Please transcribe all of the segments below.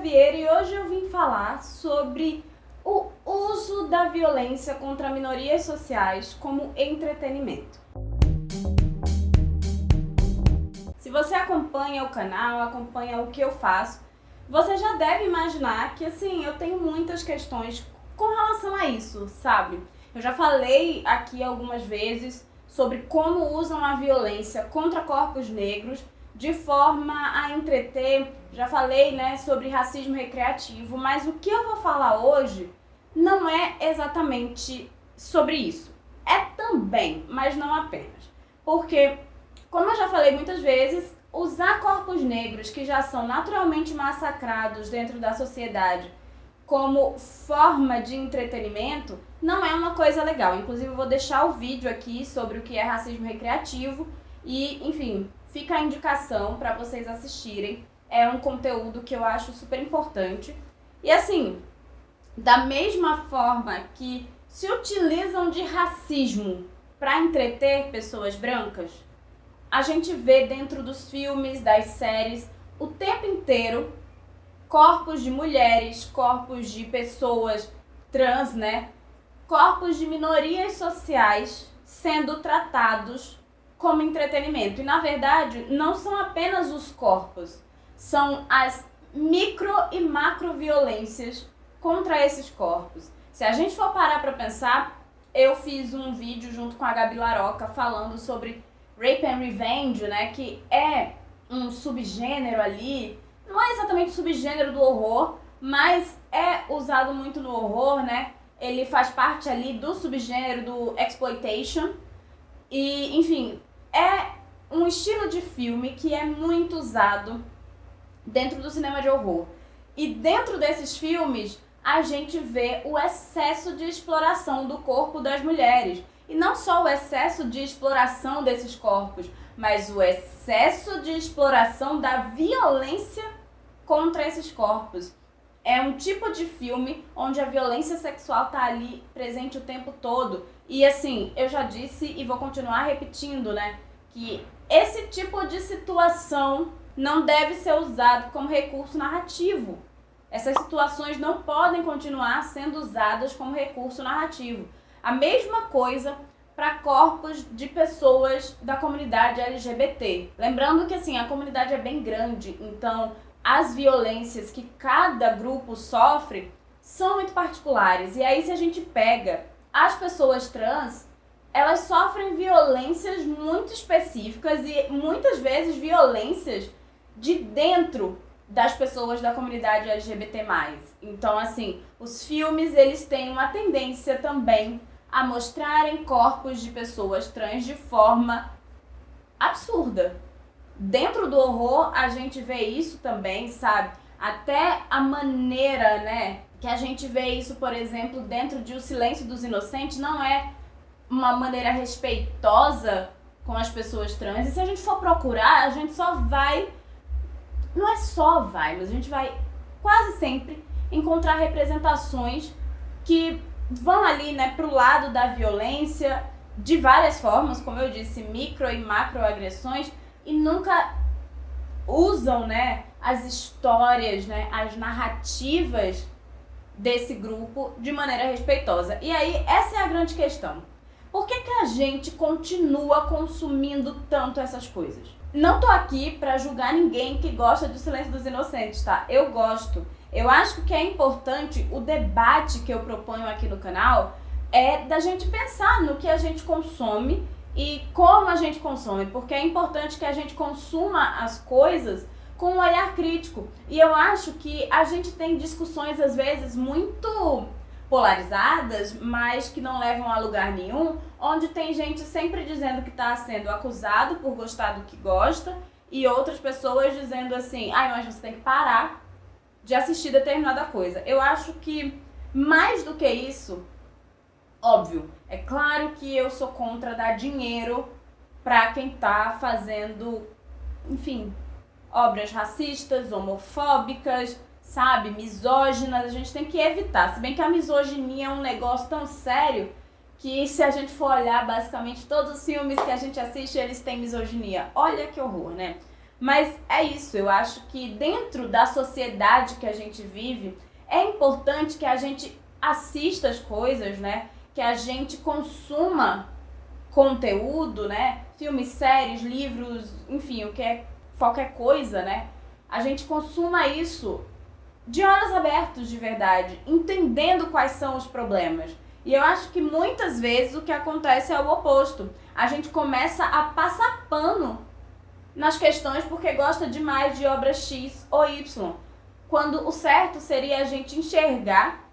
Vieira e hoje eu vim falar sobre o uso da violência contra minorias sociais como entretenimento. Se você acompanha o canal, acompanha o que eu faço, você já deve imaginar que assim, eu tenho muitas questões com relação a isso, sabe? Eu já falei aqui algumas vezes sobre como usam a violência contra corpos negros de forma a entreter. Já falei, sobre racismo recreativo, mas o que eu vou falar hoje não é exatamente sobre isso. É também, mas não apenas. Porque, como eu já falei muitas vezes, usar corpos negros que já são naturalmente massacrados dentro da sociedade como forma de entretenimento não é uma coisa legal. Inclusive, eu vou deixar o vídeo aqui sobre o que é racismo recreativo e, enfim, fica a indicação para vocês assistirem. É um conteúdo que eu acho super importante. E assim, da mesma forma que se utilizam de racismo para entreter pessoas brancas, a gente vê dentro dos filmes, das séries, o tempo inteiro corpos de mulheres, corpos de pessoas trans, corpos de minorias sociais sendo tratados como entretenimento. E na verdade, não são apenas os corpos, são as micro e macro violências contra esses corpos. Se a gente for parar para pensar, eu fiz um vídeo junto com a Gabi Laroca falando sobre Rape and Revenge, que é um subgênero ali, não é exatamente subgênero do horror, mas é usado muito no horror, Ele faz parte ali do subgênero do exploitation e, enfim, é um estilo de filme que é muito usado dentro do cinema de horror. E dentro desses filmes, a gente vê o excesso de exploração do corpo das mulheres. E não só o excesso de exploração desses corpos, mas o excesso de exploração da violência contra esses corpos. É um tipo de filme onde a violência sexual tá ali presente o tempo todo. E assim, eu já disse e vou continuar repetindo, que esse tipo de situação não deve ser usado como recurso narrativo. Essas situações não podem continuar sendo usadas como recurso narrativo. A mesma coisa para corpos de pessoas da comunidade LGBT. Lembrando que assim, a comunidade é bem grande, então as violências que cada grupo sofre são muito particulares. E aí, se a gente pega as pessoas trans, elas sofrem violências muito específicas e muitas vezes violências de dentro das pessoas da comunidade LGBT+. Então, assim, os filmes, eles têm uma tendência também a mostrarem corpos de pessoas trans de forma absurda. Dentro do horror, a gente vê isso também, sabe? Até a maneira, que a gente vê isso, por exemplo, dentro de O Silêncio dos Inocentes, não é uma maneira respeitosa com as pessoas trans. E se a gente for procurar, a gente só vai... Não é só vai, mas a gente vai quase sempre encontrar representações que vão ali, pro lado da violência, de várias formas, como eu disse, micro e macro agressões, e nunca usam, as histórias, as narrativas desse grupo de maneira respeitosa. E aí, essa é a grande questão. Por que a gente continua consumindo tanto essas coisas? Não tô aqui pra julgar ninguém que gosta de Silêncio dos Inocentes, tá? Eu gosto. Eu acho que é importante, o debate que eu proponho aqui no canal é da gente pensar no que a gente consome e como a gente consome, porque é importante que a gente consuma as coisas com um olhar crítico. E eu acho que a gente tem discussões, às vezes, muito polarizadas, mas que não levam a lugar nenhum, onde tem gente sempre dizendo que está sendo acusado por gostar do que gosta e outras pessoas dizendo assim, mas você tem que parar de assistir determinada coisa. Eu acho que mais do que isso, óbvio, é claro que eu sou contra dar dinheiro para quem tá fazendo, enfim, obras racistas, homofóbicas, sabe, misóginas. A gente tem que evitar. Se bem que a misoginia é um negócio tão sério que se a gente for olhar, basicamente todos os filmes que a gente assiste, eles têm misoginia. Olha que horror, Mas é isso, eu acho que dentro da sociedade que a gente vive, é importante que a gente assista as coisas, né? Que a gente consuma conteúdo, né? Filmes, séries, livros, enfim, qualquer coisa, né? A gente consuma isso de olhos abertos de verdade, entendendo quais são os problemas. E eu acho que muitas vezes o que acontece é o oposto. A gente começa a passar pano nas questões porque gosta demais de obra X ou Y. Quando o certo seria a gente enxergar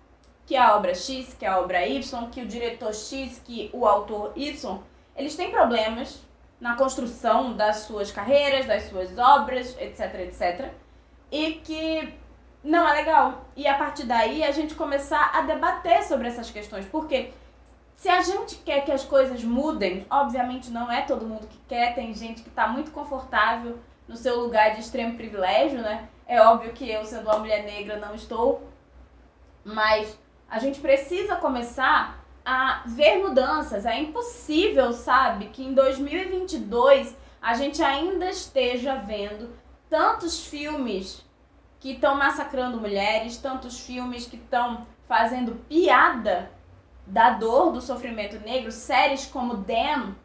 que a obra X, que a obra Y, que o diretor X, que o autor Y, eles têm problemas na construção das suas carreiras, das suas obras, etc, etc. E que não é legal. E a partir daí a gente começar a debater sobre essas questões. Porque se a gente quer que as coisas mudem, obviamente não é todo mundo que quer, tem gente que está muito confortável no seu lugar de extremo privilégio, né? É óbvio que eu, sendo uma mulher negra, não estou, mas a gente precisa começar a ver mudanças. É impossível, sabe, que em 2022 a gente ainda esteja vendo tantos filmes que estão massacrando mulheres, tantos filmes que estão fazendo piada da dor, do sofrimento negro, séries como Damn,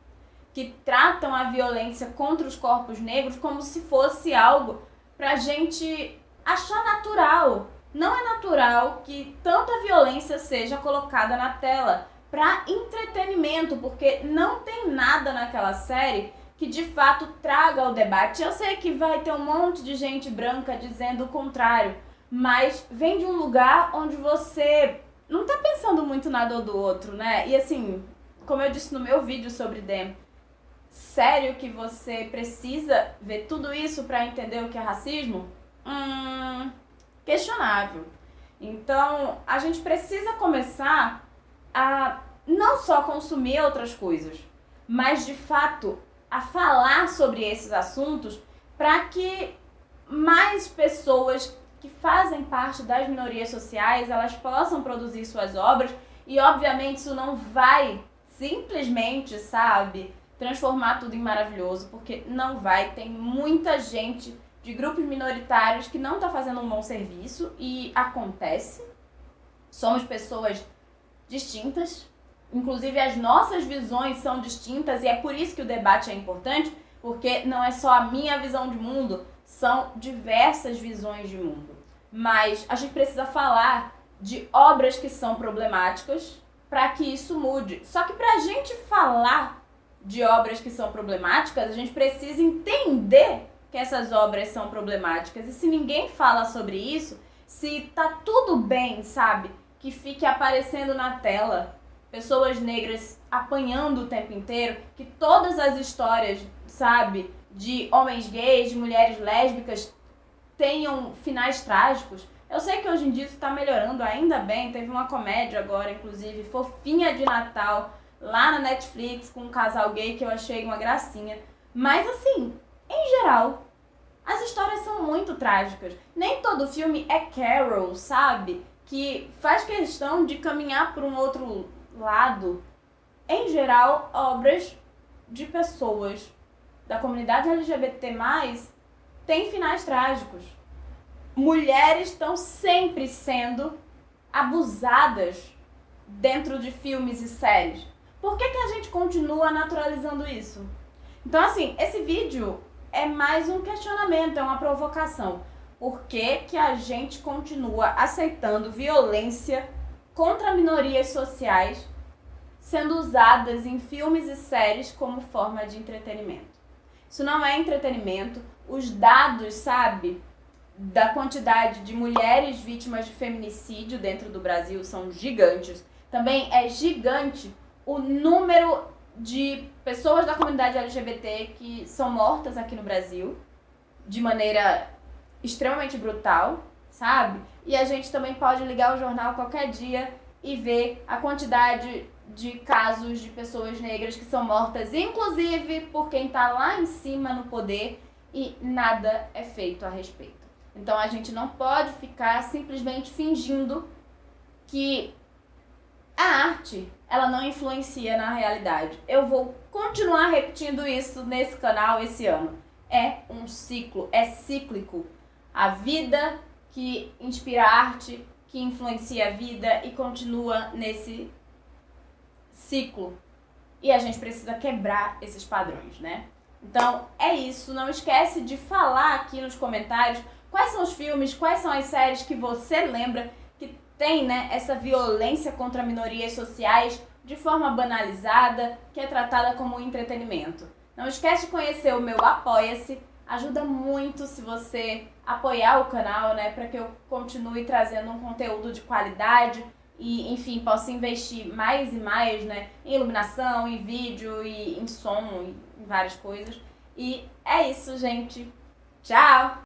que tratam a violência contra os corpos negros como se fosse algo pra gente achar natural. Não é natural que tanta violência seja colocada na tela para entretenimento, porque não tem nada naquela série que de fato traga o debate. Eu sei que vai ter um monte de gente branca dizendo o contrário, mas vem de um lugar onde você não tá pensando muito na dor do outro, né? E assim, como eu disse no meu vídeo sobre Dem, sério que você precisa ver tudo isso para entender o que é racismo? Questionável. Então, a gente precisa começar a não só consumir outras coisas, mas de fato a falar sobre esses assuntos para que mais pessoas que fazem parte das minorias sociais, elas possam produzir suas obras. E obviamente isso não vai simplesmente, sabe, transformar tudo em maravilhoso, porque não vai. Tem muita gente de grupos minoritários que não está fazendo um bom serviço e acontece. Somos pessoas distintas, inclusive as nossas visões são distintas, e é por isso que o debate é importante, porque não é só a minha visão de mundo, são diversas visões de mundo. Mas a gente precisa falar de obras que são problemáticas para que isso mude. Só que para a gente falar de obras que são problemáticas, a gente precisa entender que essas obras são problemáticas. E se ninguém fala sobre isso, se tá tudo bem, sabe, que fique aparecendo na tela pessoas negras apanhando o tempo inteiro, que todas as histórias, sabe, de homens gays, de mulheres lésbicas tenham finais trágicos. Eu sei que hoje em dia isso tá melhorando, ainda bem. Teve uma comédia agora, inclusive, fofinha de Natal, lá na Netflix, com um casal gay que eu achei uma gracinha. Mas assim, em geral, as histórias são muito trágicas. Nem todo filme é Carol, sabe? Que faz questão de caminhar por um outro lado. Em geral, obras de pessoas da comunidade LGBT+, têm finais trágicos. Mulheres estão sempre sendo abusadas dentro de filmes e séries. Por que a gente continua naturalizando isso? Então, assim, esse vídeo é mais um questionamento, é uma provocação. Por que a gente continua aceitando violência contra minorias sociais sendo usadas em filmes e séries como forma de entretenimento? Isso não é entretenimento. Os dados, sabe, da quantidade de mulheres vítimas de feminicídio dentro do Brasil são gigantes. Também é gigante o número de pessoas da comunidade LGBT que são mortas aqui no Brasil de maneira extremamente brutal, sabe? E a gente também pode ligar o jornal qualquer dia e ver a quantidade de casos de pessoas negras que são mortas, inclusive por quem tá lá em cima no poder, e nada é feito a respeito. Então a gente não pode ficar simplesmente fingindo que a arte, ela não influencia na realidade. Eu vou continuar repetindo isso nesse canal esse ano. é um ciclo, é cíclico. A vida que inspira a arte, que influencia a vida e continua nesse ciclo. E a gente precisa quebrar esses padrões, né? Então, é isso. Não esquece de falar aqui nos comentários quais são os filmes, quais são as séries que você lembra que tem, né, essa violência contra minorias sociais de forma banalizada, que é tratada como entretenimento. Não esquece de conhecer o meu Apoia-se. Ajuda muito se você apoiar o canal, né, para que eu continue trazendo um conteúdo de qualidade e, enfim, possa investir mais e mais, né, em iluminação, em vídeo e em som, em várias coisas. E é isso, gente. Tchau!